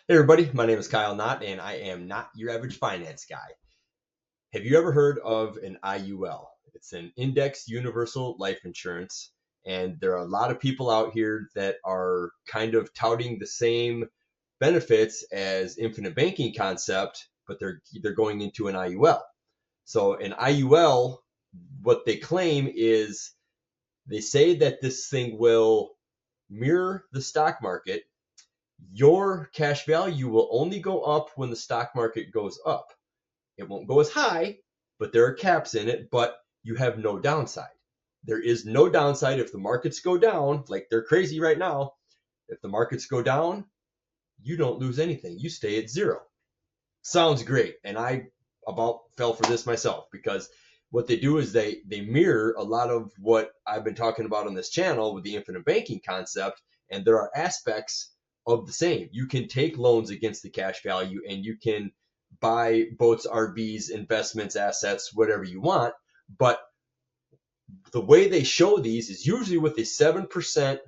Hey everybody, my name is Kyle Knott and I am not your average finance guy. Have you ever heard of an IUL? It's an Index Universal Life Insurance, and there are a lot of people out here that are kind of touting the same benefits as infinite banking concept, but they're going into an IUL. So an IUL, what they claim is they say that this thing will mirror the stock market. Your cash value will only go up when the stock market goes up. It won't go as high, but there are caps in it, but you have no downside. There is no downside if the markets go down, like they're crazy right now. If the markets go down, you don't lose anything. You stay at zero. Sounds great. And I about fell for this myself because what they do is they mirror a lot of what I've been talking about on this channel with the infinite banking concept, and there are aspects of the same. You can take loans against the cash value and you can buy boats, RVs, investments, assets, whatever you want, but the way they show these is usually with a 7%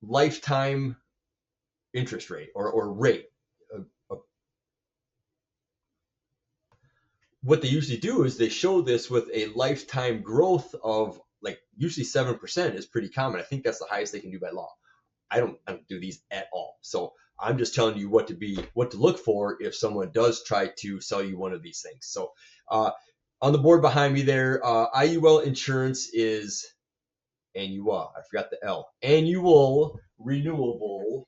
lifetime interest rate or rate. What they usually do is they show this with a lifetime growth of like usually 7% is pretty common. I think that's the highest they can do by law. I don't do these at all. So I'm just telling you what to look for if someone does try to sell you one of these things. So on the board behind me there, IUL insurance is annual. I forgot the L. Annual renewable.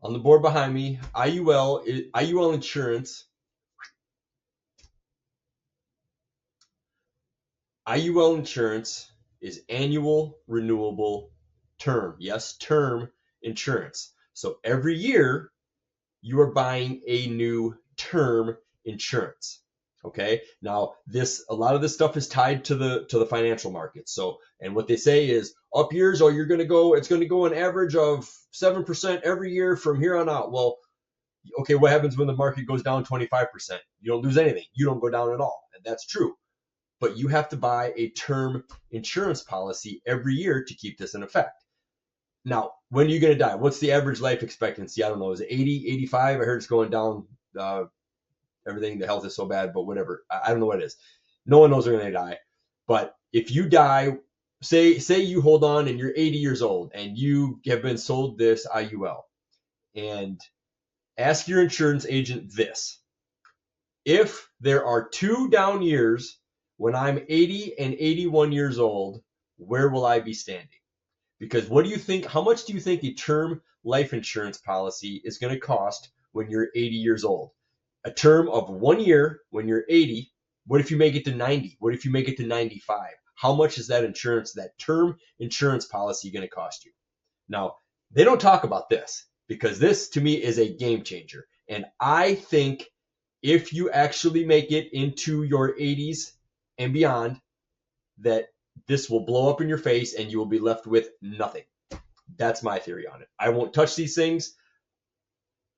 On the board behind me, IUL insurance. IUL insurance is annual renewable term. Yes, term insurance. So every year you are buying a new term insurance. Okay. Now a lot of this stuff is tied to the financial markets. So, and what they say is up years, oh, it's going to go an average of 7% every year from here on out. Well, okay, what happens when the market goes down 25%? You don't lose anything. You don't go down at all. And that's true. But you have to buy a term insurance policy every year to keep this in effect. Now, when are you going to die? What's the average life expectancy? I don't know. Is it 80, 85? I heard it's going down. Everything, the health is so bad, but whatever. I don't know what it is. No one knows they're going to die. But if you die, say you hold on and you're 80 years old and you have been sold this IUL, and ask your insurance agent this. If there are 2 down years when I'm 80 and 81 years old, where will I be standing? Because what do you think? How much do you think a term life insurance policy is going to cost when you're 80 years old? A term of 1 year when you're 80. What if you make it to 90? What if you make it to 95? How much is that term insurance policy going to cost you? Now, they don't talk about this because this to me is a game changer. And I think if you actually make it into your 80s and beyond, that this will blow up in your face and you will be left with nothing. That's my theory on it. I won't touch these things.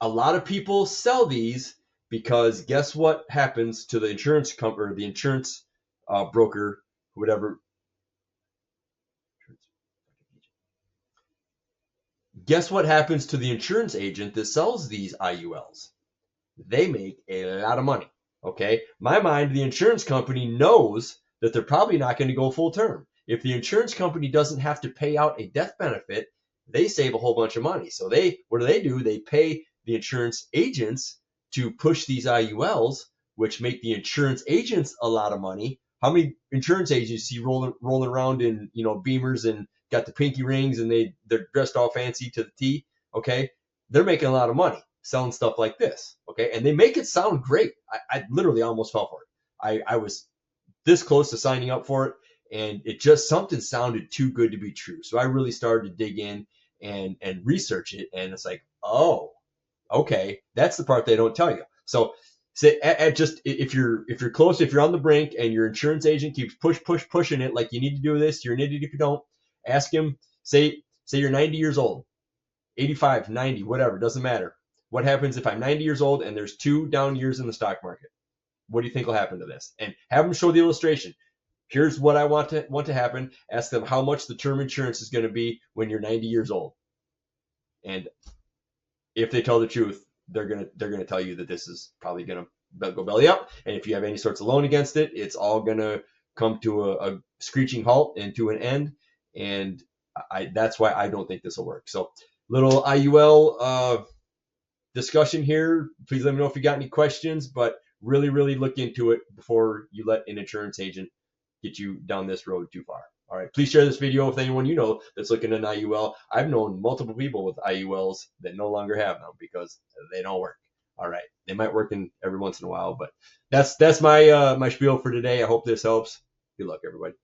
A lot of people sell these because guess what happens to the insurance company or the insurance broker, whatever. Guess what happens to the insurance agent that sells these IULs? They make a lot of money. Okay. My mind, the insurance company knows that they're probably not going to go full term. If the insurance company doesn't have to pay out a death benefit, they save a whole bunch of money. So what do? They pay the insurance agents to push these IULs, which make the insurance agents a lot of money. How many insurance agents see rolling around in Beamers and got the pinky rings and they're dressed all fancy to the T? Okay, they're making a lot of money selling stuff like this. Okay, and they make it sound great. I literally almost fell for it. I was this close to signing up for it, and it just something sounded too good to be true. So I really started to dig in and research it, and it's like, oh, okay, that's the part they don't tell you. So say just if you're close, if you're on the brink and your insurance agent keeps pushing it like you need to do this, you're an idiot if you don't. Ask him, say you're 90 years old, 85, 90, whatever, doesn't matter. What happens if I'm 90 years old and there's 2 down years in the stock market? what do you think will happen to this? And have them show the illustration. Here's what I want to happen. Ask them how much the term insurance is going to be when you're 90 years old. And if they tell the truth, they're gonna tell you that this is probably gonna go belly up. And if you have any sorts of loan against it, it's all gonna come to a screeching halt and to an end. And that's why I don't think this will work. So little IUL discussion here. Please let me know if you got any questions, but really, really look into it before you let an insurance agent get you down this road too far. All right, please share this video with anyone you know that's looking at an IUL. I've known multiple people with IULs that no longer have them because they don't work. All right, they might work in every once in a while, but that's my my spiel for today. I hope this helps. Good luck, everybody.